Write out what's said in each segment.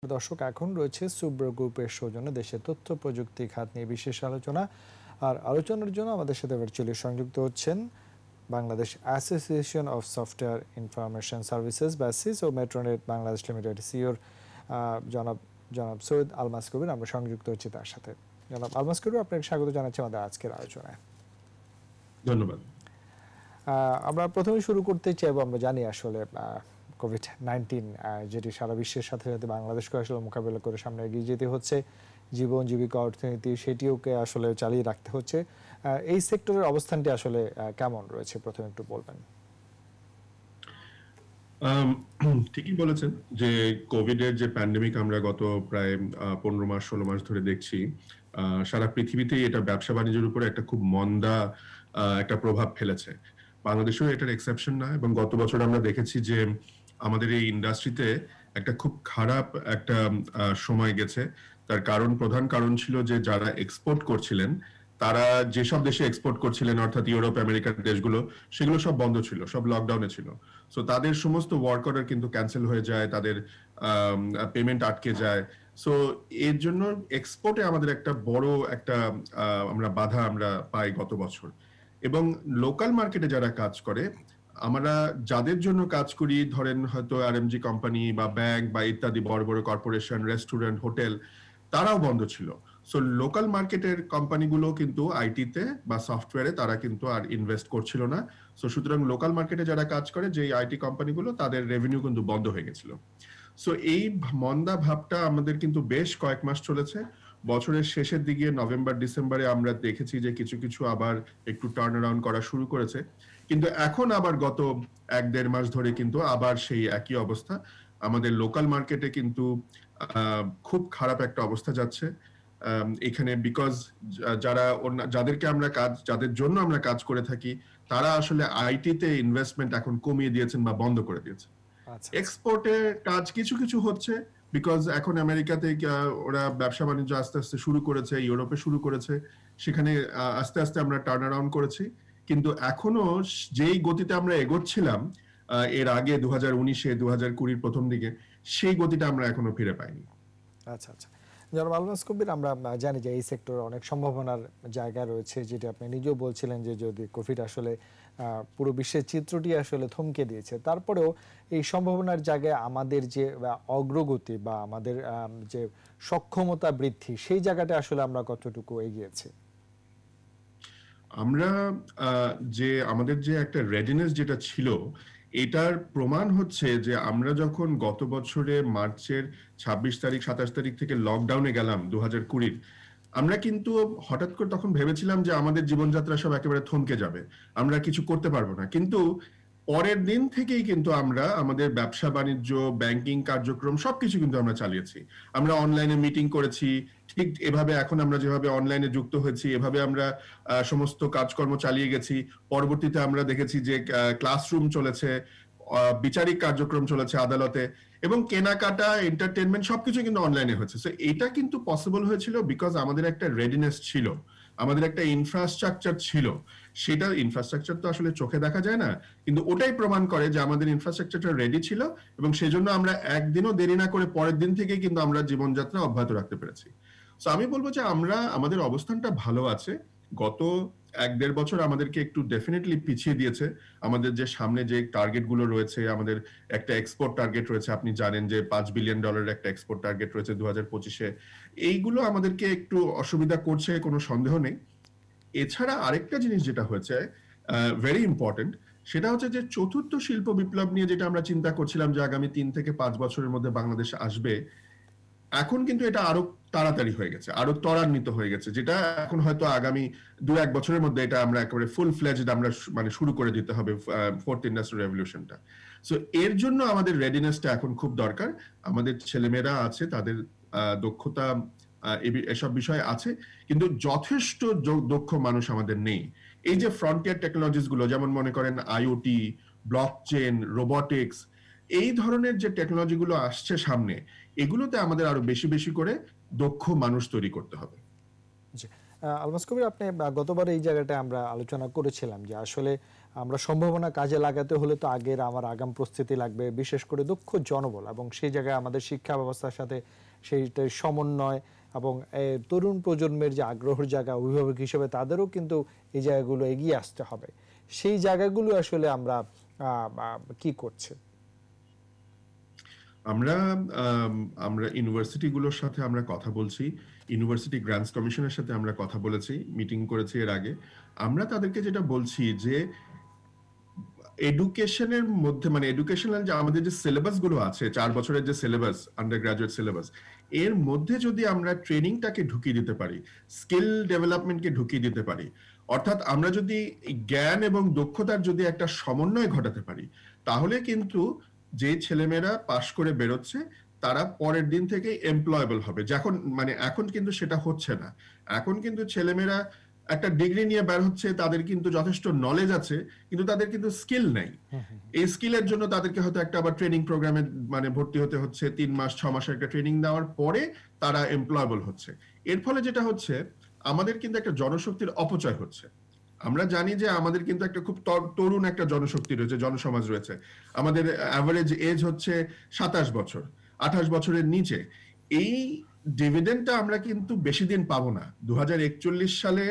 দর্শক, এখন রয়েছে সুব্রা গ্রুপের সৌজন্যে দেশের তথ্য প্রযুক্তি খাত নিয়ে বিশেষ আলোচনা। আর আলোচনার জন্য আমাদের সাথে ভার্চুয়ালি সংযুক্ত হচ্ছেন Bangladesh association of software information services বা সিস ও মেট্রোনেট বাংলাদেশ লিমিটেড সিওর জনাব জনাব সৈয়দ আলমাস কবির। আমরা সংযুক্ত হচ্ছি তার সাথে। জনাব আলমাস কবির, আপনাকে স্বাগত জানাচ্ছি আমাদের আজকের আলোচনায়। ধন্যবাদ। আমরা প্রথমে শুরু করতে চাইবো, আমরা জানি আসলে কোভিড-19 যেটি সারা বিশ্বের সাথে সাথে বাংলাদেশকে আসলে মোকাবেলা করে সামনে এগিয়ে যেতে হচ্ছে, জীবন জীবিকা অর্থনীতি সেটিওকে আসলে চালিয়ে রাখতে হচ্ছে। এই সেক্টরের অবস্থানটি আসলে কেমন রয়েছে, প্রথমে একটু বলবেন। ঠিকই বলেছেন যে কোভিড এর যে প্যান্ডেমিক আমরা গত প্রায় 15 মাস 16 মাস ধরে দেখছি, সারা পৃথিবীতেই এটা ব্যবসা বাণিজ্যের উপরে একটা খুব মন্দা একটা প্রভাব ফেলেছে। বাংলাদেশেও এটার এক্সেপশন না, এবং গত বছর আমরা দেখেছি যে আমাদের এই ইন্ডাস্ট্রিতে একটা খুব খারাপ একটা সময় গেছে। তার প্রধান কারণ ছিল যে যারা এক্সপোর্ট করছিলেন তারা যেসব দেশে এক্সপোর্ট করছিলেন, অর্থাৎ ইউরোপ আমেরিকার দেশগুলো, সেগুলো সব বন্ধ ছিল, সব লকডাউনে ছিল। সো তাদের সমস্ত ওয়ার্ক অর্ডার কিন্তু ক্যান্সেল হয়ে যায়, তাদের পেমেন্ট আটকে যায়। সো এর জন্য এক্সপোর্টে আমাদের একটা বড় একটা বাধা আমরা পাই গত বছর। এবং লোকাল মার্কেটে যারা কাজ করে, আমরা যাদের জন্য কাজ করি, ধরেন হয়তো আরএমজি কোম্পানি বা ব্যাংক বা ইত্যাদি বড় বড় কর্পোরেশন, রেস্টুরেন্ট, হোটেল, তারাও বন্ধ ছিল। সো লোকাল মার্কেটের কোম্পানিগুলো কিন্তু আইটিতে বা সফটওয়্যারে তারা কিন্তু আর ইনভেস্ট করছিল না। সো সুতরাং লোকাল মার্কেটে যারা কাজ করে, যে আইটি কোম্পানিগুলো, তাদের রেভিনিউ কিন্তু বন্ধ হয়ে গেছিল। সো এই মন্দা ভাবটা আমাদের কিন্তু বেশ কয়েক মাস চলেছে। বছরের শেষের দিকে নভেম্বর ডিসেম্বরে আমরা দেখেছি যে কিছু কিছু আবার একটু টার্ন অ্যারাউন্ড করা শুরু করেছে, কিন্তু এখন আবার গত 1-1.5 মাস ধরে কিন্তু আবার সেই একই অবস্থা। আমাদের লোকাল মার্কেটে কিন্তু খুব খারাপ একটা অবস্থা যাচ্ছে এখানে, বিকজ যাদের জন্য আমরা কাজ করে থাকি, তারা আসলে আইটিতে ইনভেস্টমেন্ট এখন কমিয়ে দিয়েছেন বা বন্ধ করে দিয়েছে। এক্সপোর্টের কাজ কিছু কিছু হচ্ছে, বিকজ এখন আমেরিকাতে ওরা ব্যবসা বাণিজ্য আস্তে আস্তে শুরু করেছে, ইউরোপে শুরু করেছে, সেখানে আস্তে আস্তে আমরা টার্ন অ্যারাউন্ড করেছি। কিন্তু এখনো যেই গতিতে আমরা এগোচ্ছিলাম এর আগে 2019-এ 2020-র প্রথম দিকে, সেই গতিটা আমরা এখনো ফিরে পাইনি। আচ্ছা আচ্ছা, জনাব আলমাস কবির, আমরা জানি যে এই সেক্টরে অনেক সম্ভাবনার জায়গা রয়েছে, যেটা আপনি নিজেও বলছিলেন যে যদি কোভিড আসলে পুরো বিশ্বের চিত্রটি আসলে থমকে দিয়েছে, তারপরেও এই সম্ভাবনার জায়গায় আমাদের যে অগ্রগতি বা আমাদের যে সক্ষমতা বৃদ্ধি, সেই জায়গাটা আসলে আমরা কতটুকু এগিয়েছি? আমরা আমাদের যে একটা রেডিনেস যেটা ছিল, এটার প্রমাণ হচ্ছে যে আমরা যখন গত বছরে মার্চের 26 তারিখ 27 তারিখ থেকে লকডাউনে গেলাম 2020-র, আমরা কিন্তু হঠাৎ করে তখন ভেবেছিলাম যে আমাদের জীবনযাত্রা সব একেবারে থমকে যাবে, আমরা কিছু করতে পারবো না। কিন্তু পরের দিন থেকেই কিন্তু আমরা আমাদের ব্যবসা বাণিজ্য, ব্যাংকিং কার্যক্রম সবকিছু কিন্তু আমরা চালিয়েছি। আমরা অনলাইনে মিটিং করেছি, ঠিক এভাবে এখন আমরা যেভাবে অনলাইনে যুক্ত হয়েছি, এভাবে আমরা সমস্ত কাজকর্ম চালিয়ে গেছি। পরবর্তীতে আমরা দেখেছি যে ক্লাসরুম চলেছে, বিচারিক কার্যক্রম চলেছে আদালতে, এবং কেনাকাটা, এন্টারটেনমেন্ট সবকিছু কিন্তু অনলাইনে হচ্ছে। সো এটা কিন্তু পসিবল হয়েছিল বিকজ আমাদের একটা রেডিনেস ছিল, আমাদের একটা ইনফ্রাস্ট্রাকচার ছিল। সেটা ইনফ্রাস্ট্রাকচার তো আসলে চোখে দেখা যায় না, কিন্তু ওটাই প্রমাণ করে যে আমাদের ইনফ্রাস্ট্রাকচারটা রেডি ছিল, এবং সেজন্য আমরা একদিনও দেরি না করে পরের দিন থেকে কিন্তু আমরা জীবনযাত্রা অব্যাহত রাখতে পেরেছি। সো আমি বলবো যে আমাদের অবস্থানটা ভালো আছে। গত 1-1.5 বছর আমাদেরকে একটু ডেফিনেটলি পিছিয়ে দিয়েছে। আমাদের যে সামনে যে টার্গেট গুলো রয়েছে, আমাদের একটা এক্সপোর্ট টার্গেট রয়েছে, আপনি জানেন যে $5 বিলিয়ন একটা এক্সপোর্ট টার্গেট রয়েছে 2025-এ। এইগুলো আমাদেরকে একটু অসুবিধা করছে, কোনো সন্দেহ নেই। এছাড়া আরেকটা জিনিস যেটা হয়েছে ভেরি ইম্পর্টেন্ট, সেটা হচ্ছে যে চতুর্থ শিল্প বিপ্লব নিয়ে যেটা আমরা চিন্তা করছিলাম যে আগামী 3 থেকে 5 বছরের মধ্যে বাংলাদেশ আসবে, এখন কিন্তু এটা আরো তাড়াতাড়ি হয়ে গেছে, আরো ত্বরান্বিত হয়ে গেছে, যেটা এখন হয়তো আগামী 2-1 বছরের মধ্যে এটা আমরা একেবারে ফুল ফ্লেজড আমরা শুরু করে দিতে হবে, ফোর্থ ইন্ডাস্ট্রিয়াল রেভলিউশনটা। সো এর জন্য আমাদের রেডিনেসটা এখন খুব দরকার। আমাদের ছেলেমেয়েরা আছে, তাদের দক্ষতা এসব বিষয় আছে, কিন্তু যথেষ্ট দক্ষ মানুষ আমাদের নেই। এই যে ফ্রন্টিয়ার টেকনোলজিস গুলো, যেমন মনে করেন আইওটি, ব্লকচেন, রোবোটিক্স, এই ধরনের যে টেকনোলজি গুলো আসছে সামনে, এগুলোতে আমাদের আরো বেশি বেশি করে দক্ষ মানুষ তৈরি করতে হবে। আলমাস কবির, আপনি গতবার এই জায়গাটা আমরা আলোচনা করেছিলাম যে আসলে আমরা সম্ভাবনা কাজে লাগাতে হলে তো আগের আমার আগাম প্রস্তুতি লাগবে, বিশেষ করে দক্ষ জনবল, এবং সেই জায়গায় আমাদের শিক্ষা ব্যবস্থার সাথে সেইটার সমন্বয় এবং তরুণ প্রজন্মের যে আগ্রহের জায়গা, অভিভাবক হিসেবে তাদেরও কিন্তু এই জায়গাগুলো এগিয়ে আসতে হবে। সেই জায়গাগুলো আসলে আমরা কি করছি? আমরা আমরা ইউনিভার্সিটিগুলোর সাথে আমরা কথা বলছি, ইউনিভার্সিটি গ্রান্টস কমিশনের সাথে আমরা কথা বলেছি, মিটিং করেছি এর আগে। আমরা তাদেরকে যেটা বলছি যে এডুকেশনের মধ্যে মানে এডুকেশনাল যে আমাদের যে সিলেবাস গুলো আছে, 4 বছরের যে সিলেবাস, আন্ডার গ্রাজুয়েট সিলেবাস, এর মধ্যে যদি আমরা ট্রেনিংটাকে ঢুকিয়ে দিতে পারি, স্কিল ডেভেলপমেন্টকে ঢুকিয়ে দিতে পারি, অর্থাৎ আমরা যদি জ্ঞান এবং দক্ষতার যদি একটা সমন্বয় ঘটাতে পারি, তাহলে কিন্তু যে ছেলেমেয়েরা পাশ করে বেরোচ্ছে তারা পরের দিন থেকে এমপ্লয়েবল হবে। যখন মানে এখন কিন্তু সেটা হচ্ছে না। এখন কিন্তু ছেলেমেয়েরা একটা ডিগ্রি নিয়ে বের হচ্ছে, তাদের কিন্তু যথেষ্ট নলেজ আছে, কিন্তু তাদের কিন্তু স্কিল নেই। এই স্কিলের জন্য তাদেরকে হয়তো একটা আবার ট্রেনিং প্রোগ্রামে মানে ভর্তি হতে হচ্ছে, 3 মাস 6 মাসের একটা ট্রেনিং দেওয়ার পরে তারা এমপ্লয়েবল হচ্ছে। এর ফলে যেটা হচ্ছে, আমাদের কিন্তু একটা জনশক্তির অপচয় হচ্ছে। আমরা জানি যে আমাদের কিন্তু একটা খুব তরুণ একটা জনশক্তি রয়েছে, জনসমাজ রয়েছে। আমাদের অ্যাভারেজ এজ হচ্ছে 27 বছর, 28 বছরের নিচে। এই ডিভিডেন্ডটা আমরা কিন্তু বেশি দিন পাবো না। 2041 সালে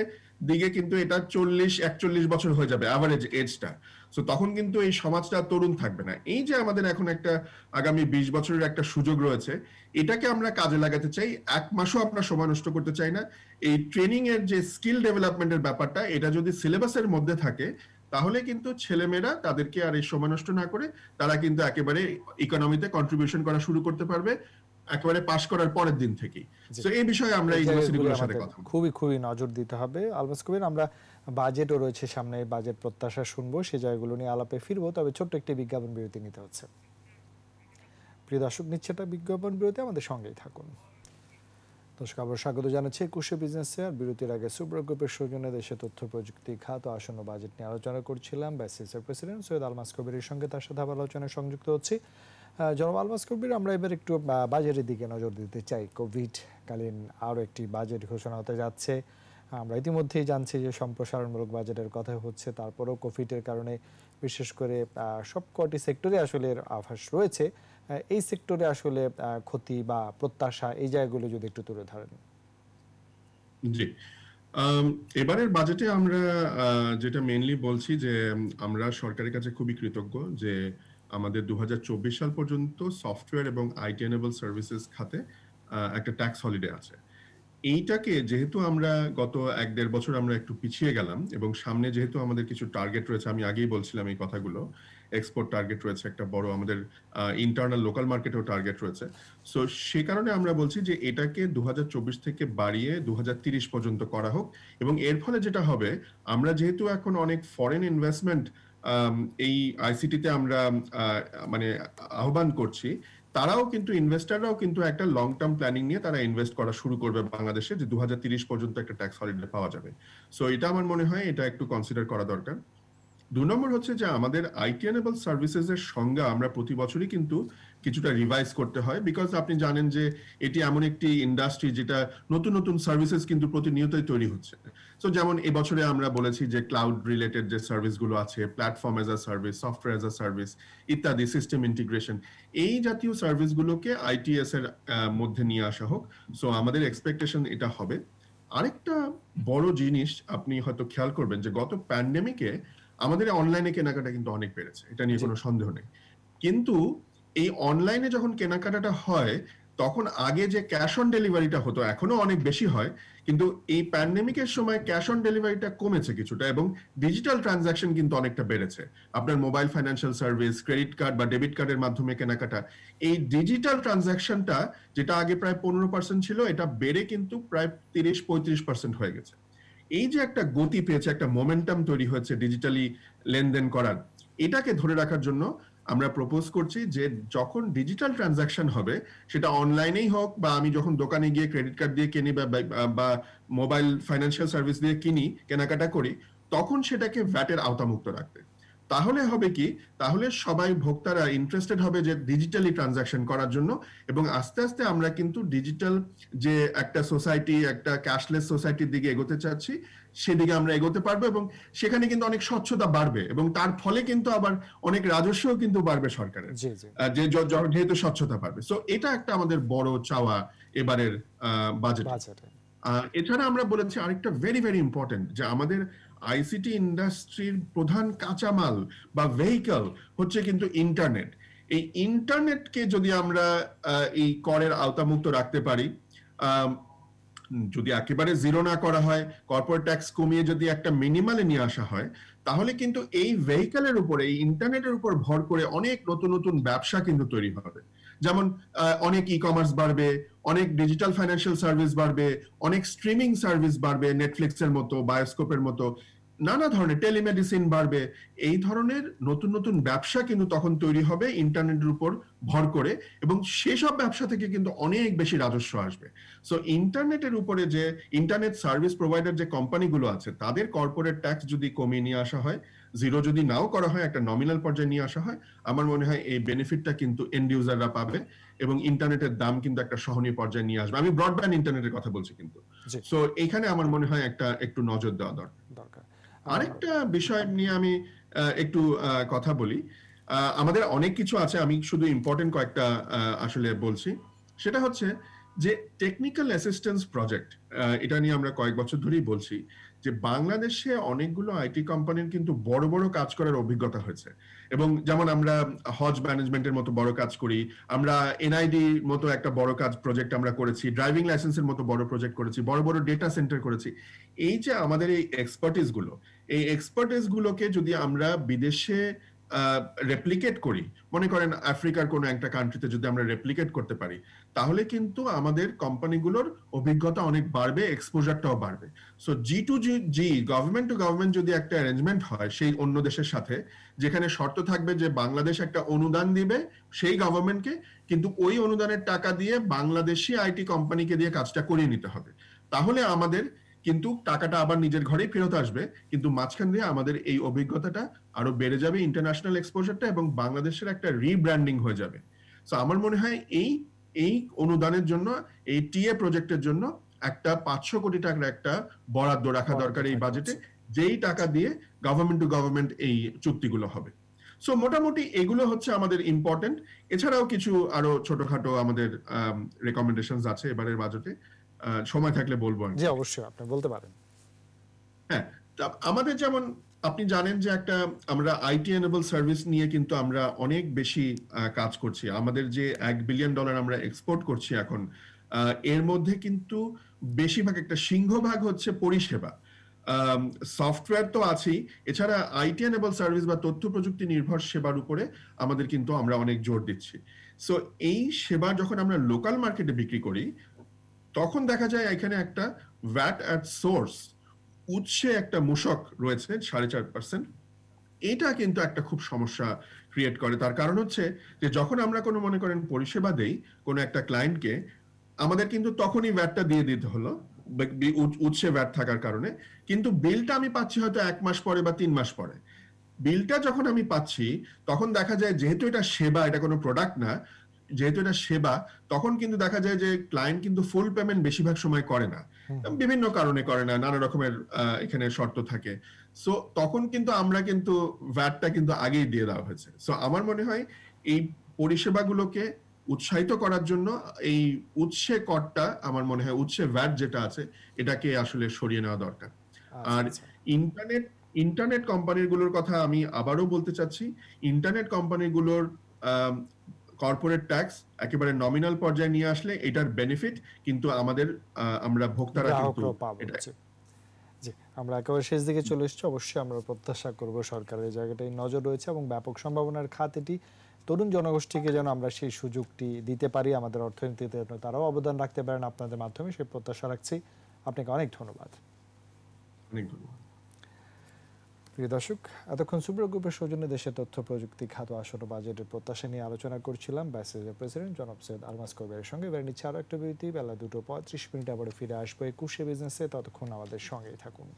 দিকে কিন্তু এটা 40-41 বছর হয়ে যাবে অ্যাভারেজ এজটা। সো তখন কিন্তু এই সমাজটা তরুণ থাকবে না। এই যে আমাদের এখন একটা আগামী 20 বছরের একটা সুযোগ রয়েছে, এটাকে আমরা কাজে লাগাতে চাই। এক মাসও আমরা সময় নষ্ট করতে চাই না। এই ট্রেনিং এর যে স্কিল ডেভেলপমেন্টের ব্যাপারটা, এটা যদি সিলেবাসের মধ্যে থাকে, তাহলে কিন্তু ছেলেমেয়েরা তাদেরকে আর এই সময় নষ্ট না করে তারা কিন্তু একেবারে ইকোনমিতে কন্ট্রিবিউশন করা শুরু করতে পারবে একেবারে পাশ করার পরের দিন থেকেই। সো এই বিষয়ে আমরা ইউনিভার্সিটিগুলোর সাথে কথা বলবো। খুবই নজর দিতে হবে। আলমাস কবির, আমরা বাজেটও রয়েছে সামনে, বাজেট প্রত্যাশা শুনবো, সেই জায়গাগুলো নিয়ে আলাপে ফিরবো, তবে ছোট্ট একটি বিজ্ঞাপন বিরতি নিতে হচ্ছে। প্রিয় দর্শক, নিচ্ছে একটা বিজ্ঞাপন বিরতি, আমাদের সঙ্গেই থাকুন। দর্শক, আবার স্বাগত জানাচ্ছি 21 বিজনেসে। আর বিরতির আগে সুব্রা গ্রুপের সৌজন্যে দেশে তথ্য প্রযুক্তি খাত ও আসন্ন বাজেট নিয়ে আলোচনা করছিলাম। ব্যাসিসের প্রেসিডেন্ট সৈয়দ আলমাস কবিরের সঙ্গে তার সাথে আবার আলোচনায় সংযুক্ত হচ্ছি। জনাব আলমাস কবির, আমরা এবার একটু বাজেটের দিকে নজর দিতে চাই। কোভিডকালীন আরও একটি বাজেট ঘোষণা হতে যাচ্ছে। আমরা ইতিমধ্যেই জানছি যে সম্প্রসারণমূলক বাজেটের কথা হচ্ছে, তারপরেও কোভিডের কারণে বিশেষ করে সবকটি সেক্টরে আসলে আভাস রয়েছে। এই সেক্টরে আসলে ক্ষতি বা প্রত্যাশা, এই জায়গাগুলো যদি একটু তুলে ধরেন। জি, এবারের বাজেটে আমরা যেটা মেইনলি বলছি যে আমরা সরকারের কাছে খুবই কৃতজ্ঞ যে আমাদের 2024 সাল পর্যন্ত সফটওয়্যার এবং আইটি এনেবল সার্ভিসেস খাতে একটা ট্যাক্স হলিডে আছে। এইটাকে যেহেতু আমরা গত 1-1.5 বছর আমরা একটু পিছিয়ে গেলাম, এবং সামনে যেহেতু আমাদের কিছু টার্গেট রয়েছে, আমি আগেই বলছিলাম এই কথাগুলো, এক্সপোর্ট টার্গেট রয়েছে একটা বড়, আমাদের ইন্টারনাল লোকাল মার্কেটেও টার্গেট রয়েছে। সো সে কারণে আমরা বলছি যে এটাকে 2024 থেকে বাড়িয়ে 2030 পর্যন্ত করা হোক। এবং এর ফলে যেটা হবে, আমরা যেহেতু এখন অনেক ফরেন ইনভেস্টমেন্ট এই আইসিটিতে আমরা মানে আহ্বান করছি, তারাও কিন্তু ইনভেস্টররাও কিন্তু একটা লং টার্ম প্ল্যানিং নিয়ে তারা ইনভেস্ট করা শুরু করবে বাংলাদেশে, যে 2030 পর্যন্ত একটা ট্যাক্স হলিডে পাওয়া যাবে। সো এটা আমার মনে হয় এটা একটু কনসিডার করা দরকার। 2 নম্বর হচ্ছে যে আমাদের আইটি এনেবল সার্ভিসেস এর সংজ্ঞা আমরা প্রতি বছরই কিন্তু কিছুটা রিভাইজ করতে হয়, বিকজ আপনি জানেন যে এটি এমন একটি ইন্ডাস্ট্রি যেটা নতুন নতুন সার্ভিসেস কিন্তু প্রতিনিয়তই তৈরি হচ্ছে। সো যেমন এবছরে আমরা বলেছি যে ক্লাউড রিলেটেড যে সার্ভিসগুলো আছে, platform as a service, software as a service ইত্যাদি, সিস্টেম ইন্টিগ্রেশন, এই জাতীয় সার্ভিসগুলোকে আইটিএস এর মধ্যে নিয়ে আসা হোক। সো আমাদের এক্সপেকটেশন এটা হবে। আরেকটা বড় জিনিস আপনি হয়তো খেয়াল করবেন যে গত প্যান্ডেমিকে আমাদের অনলাইনে কেনাকাটা কিন্তু অনেক বেড়েছে, এটা নিয়ে কোনো সন্দেহ নেই। কিন্তু এই অনলাইনে যখন কেনাকাটাটা হয়, তখন আগে যে ক্যাশ অন ডেলিভারিটা হতো, এখনো অনেক বেশি হয়, কিন্তু এই প্যান্ডেমিকের সময় ক্যাশ অন ডেলিভারিটা কমেছে কিছুটা, এবং ডিজিটাল ট্রানজাকশন কিন্তু অনেকটা বেড়েছে। আপনার mobile financial service, credit card বা ডেবিট কার্ডের মাধ্যমে কেনাকাটা, এই ডিজিটাল ট্রানজাকশনটা যেটা আগে প্রায় 15% ছিল, এটা বেড়ে কিন্তু প্রায় 30-35% হয়ে গেছে। এই যে একটা গতি পেয়েছে, একটা মোমেন্টাম তৈরি হয়েছে ডিজিটালি লেনদেন করার, এটাকে ধরে রাখার জন্য আমরা প্রপোজ করছি যে যখন ডিজিটাল ট্রানজাকশন হবে, সেটা অনলাইনেই হোক বা আমি যখন দোকানে গিয়ে ক্রেডিট কার্ড দিয়ে কিনি বা মোবাইল ফাইন্যান্সিয়াল সার্ভিস দিয়ে কিনি, কেনাকাটা করি, তখন সেটাকে ভ্যাটের আওতামুক্ত রাখতে। তাহলে হবে কি, তাহলে সবাই ভোক্তারা ইন্টারেস্টেড হবে যে ডিজিটালি ট্রানজাকশন করার জন্য, এবং আস্তে আস্তে আমরা কিন্তু ডিজিটাল যে একটা সোসাইটি, একটা ক্যাশলেস সোসাইটির দিকে এগোতে চাচ্ছি, সেদিকে আমরা এগোতে পারবো, এবং সেখানে কিন্তু অনেক স্বচ্ছতা বাড়বে, এবং তার ফলে কিন্তু আবার অনেক রাজস্বও কিন্তু বাড়বে সরকারের, যেহেতু স্বচ্ছতা বাড়বে। সো এটা একটা আমাদের বড় চাওয়া এবারের বাজেটে। এছাড়া আমরা বলেছি আরেকটা ভেরি ভেরি ইম্পর্টেন্ট, যে আমাদের আইসিটি ইন্ডাস্ট্রির প্রধান কাঁচামাল বা ভেহিকল হচ্ছে কিন্তু ইন্টারনেট। এই ইন্টারনেটকে যদি আমরা এই করের আওতামুক্ত রাখতে পারি, যদি একেবারে জিরো না করা হয়, কর্পোরেট ট্যাক্স কমিয়ে যদি একটা মিনিমালে নিয়ে আসা হয়, তাহলে কিন্তু এই ভেহিকলের উপরে, এই ইন্টারনেটের উপর ভর করে অনেক নতুন নতুন ব্যবসা কিন্তু তৈরি হবে। যেমন অনেক ই কমার্স বাড়বে, অনেক ডিজিটাল ফাইন্যান্সিয়াল সার্ভিস বাড়বে, অনেক স্ট্রিমিং সার্ভিস বাড়বে, নেটফ্লিক্সের মতো, বায়োস্কোপের মতো, নানা ধরনের টেলিমেডিসিন বাড়বে। এই ধরনের নতুন নতুন ব্যবসা কিন্তু তখন তৈরি হবে ইন্টারনেটের উপর ভর করে, এবং সেসব ব্যবসা থেকে কিন্তু অনেক বেশি রাজস্ব আসবে। সো ইন্টারনেটের উপরে যে ইন্টারনেট সার্ভিস প্রোভাইডার যে কোম্পানিগুলো আছে, তাদের কর্পোরেট ট্যাক্স যদি কমিয়ে নিয়ে আসা হয়, জিরো যদি নাও করা হয়, একটা নমিনাল পর্যায়ে নিয়ে আসা হয়, আমার মনে হয় এই বেনিফিটটা কিন্তু এন্ড ইউজাররা পাবে, এবং ইন্টারনেটের দাম কিন্তু একটা সহনীয় পর্যায়ে নিয়ে আসবে। আমি ব্রডব্যান্ড ইন্টারনেটের কথা বলছি কিন্তু। সো এইখানে আমার মনে হয় একটু নজর দেওয়া দরকার। আরেকটা বিষয় নিয়ে আমি একটু কথা বলি। আমাদের অনেক কিছু আছে, আমি শুধু ইম্পর্টেন্ট কয়েকটা আসলে বলছি। সেটা হচ্ছে যে টেকনিক্যাল অ্যাসিস্ট্যান্স প্রজেক্ট, এটা নিয়ে আমরা কয়েক বছর ধরেই বলছি যে বাংলাদেশে অনেকগুলো আইটি কোম্পানির কিন্তু বড় বড় কাজ করার অভিজ্ঞতা হয়েছে, এবং যেমন আমরা হজ ম্যানেজমেন্টের মতো বড় কাজ করি, আমরা এনআইডি মতো একটা বড় কাজ প্রজেক্ট আমরা করেছি, ড্রাইভিং লাইসেন্সের মতো বড় প্রজেক্ট করেছি, বড় বড় ডেটা সেন্টার করেছি। এই যে আমাদের এই এক্সপার্টিস গুলোকে যদি আমরা বিদেশে রেপ্লিকেট করি, মনে করেন আফ্রিকার কোন একটা কান্ট্রিতে যদি আমরা রেপ্লিকেট করতে পারি, তাহলে কিন্তু আমাদের কোম্পানিগুলোর অভিজ্ঞতা অনেক বাড়বে, এক্সপোজারটাও বাড়বে। So G2G, government to government যদি একটা অ্যারেঞ্জমেন্ট হয় সেই অন্য দেশের সাথে, যেখানে শর্ত থাকবে যে বাংলাদেশ একটা অনুদান দিবে সেই গভর্নমেন্টকে, কিন্তু ওই অনুদানের টাকা দিয়ে বাংলাদেশি আইটি কোম্পানিকে দিয়ে কাজটা করিয়ে নিতে হবে, তাহলে আমাদের কিন্তু টাকাটা আবার নিজের ঘরেই ফেরত আসবে, কিন্তু মাঝখান দিয়ে আমাদের এই অভিজ্ঞতাটা আরো বেড়ে যাবে, ইন্টারন্যাশনাল এক্সপোজারটা, এবং বাংলাদেশের একটা রিব্র্যান্ডিং হয়ে যাবে। সো আমার মনে হয় এই অনুদানের জন্য, এই টিএ প্রজেক্টের জন্য একটা 500 কোটি টাকার একটা বরাদ্দ রাখা দরকার এই বাজেটে, যেই টাকা দিয়ে গভর্নমেন্ট টু গভর্নমেন্ট এই চুক্তিগুলো হবে। সো মোটামুটি এগুলো হচ্ছে আমাদের ইম্পর্টেন্ট। এছাড়াও কিছু আরো ছোটখাটো আমাদের রেকমেন্ডেশনস আছে এবারের বাজেটে, সময় থাকলে বলবো। জি অবশ্যই, আপনি বলতে পারেন। হ্যাঁ, আমাদের যেমন আপনি জানেন যে আমরা আইটি এনেবল সার্ভিস নিয়ে কিন্তু আমরা অনেক বেশি কাজ করছি। আমাদের যে $1 বিলিয়ন আমরা এক্সপোর্ট করছি এখন, এর মধ্যে কিন্তু বেশিরভাগ, একটা সিংহভাগ হচ্ছে পরিষেবা। সফটওয়্যার তো আছেই, এছাড়া আইটি এনেবল সার্ভিস বা তথ্য প্রযুক্তি নির্ভর সেবার উপরে আমাদের কিন্তু আমরা অনেক জোর দিচ্ছি। সো এই সেবা যখন আমরা লোকাল মার্কেটে বিক্রি করি, তখন দেখা যায় এখানে একটা ভ্যাট অ্যাট সোর্স, উৎসে একটা মূসক রয়েছে 4.5%। এটা কিন্তু একটা খুব সমস্যা ক্রিয়েট করে। তার কারণ হচ্ছে যে যখন আমরা কোনো, মনে করেন, পরিষেবা দেই কোনো একটা ক্লায়েন্টকে, আমাদের কিন্তু তখনই ভ্যাটটা দিয়ে দিতে হলো, উৎসে ভ্যাট থাকার কারণে, কিন্তু বিলটা আমি পাচ্ছি হয়তো 1 মাস পরে বা 3 মাস পরে। বিলটা যখন আমি পাচ্ছি, তখন দেখা যায় যেহেতু এটা সেবা, এটা কোনো প্রোডাক্ট না, যেহেতু এটা সেবা, তখন কিন্তু দেখা যায় যে ক্লায়েন্ট কিন্তু ফুল পেমেন্ট বেশিরভাগ সময় করে না, বিভিন্ন কারণে করে না, নানা রকমের এখানে শর্ত থাকে। সো তখন কিন্তু আমরা কিন্তু ভ্যাটটা কিন্তু আগেই দিয়ে দেওয়া হয়েছে। সো আমার মনে হয় এই পরিষেবাগুলোকে উৎসাহিত করার জন্য এই উৎসে করটা, আমার মনে হয় উৎসে ভ্যাট যেটা আছে, এটাকে আসলে সরিয়ে নেওয়া দরকার। আর ইন্টারনেট কোম্পানিগুলোর কথা আমি আবারও বলতে চাচ্ছি, ইন্টারনেট কোম্পানিগুলোর কর্পোরেট ট্যাক্স একেবারে নমিনাল পর্যায়ে নিয়ে আসলে এটার বেনিফিট কিন্তু আমরা ভোক্তারা কিন্তু জি, আমরা একেবারে শেষ দিকে চলে এসেছি। অবশ্যই আমরা প্রত্যাশা করব সরকারের জায়গাটাই নজর রয়েছে, এবং ব্যাপক সম্ভাবনার খাত এটি। তরুণ জনগোষ্ঠীকে যেন আমরা সেই সুযোগটি দিতে পারি, আমাদের অর্থনীতিতে তারাও অবদান রাখতে পারেন আপনাদের মাধ্যমে, সেই প্রত্যাশা রাখছি। আপনাকে অনেক ধন্যবাদ। প্রিয় দর্শক, এতক্ষণ সুব্রা গ্রুপের সৌজন্যে দেশের তথ্য প্রযুক্তি খাত আসন্ন বাজেটের প্রত্যাশা নিয়ে আলোচনা করছিলাম ব্যাসেজের প্রেসিডেন্ট জনাব সৈয়দ আলমাস কবিরের সঙ্গে। এবার নিচ্ছে আরো একটা বিরতি, বেলা 2:35 আবার ফিরে আসবো 21 বিজনেসে। ততক্ষণ আমাদের সঙ্গেই থাকুন।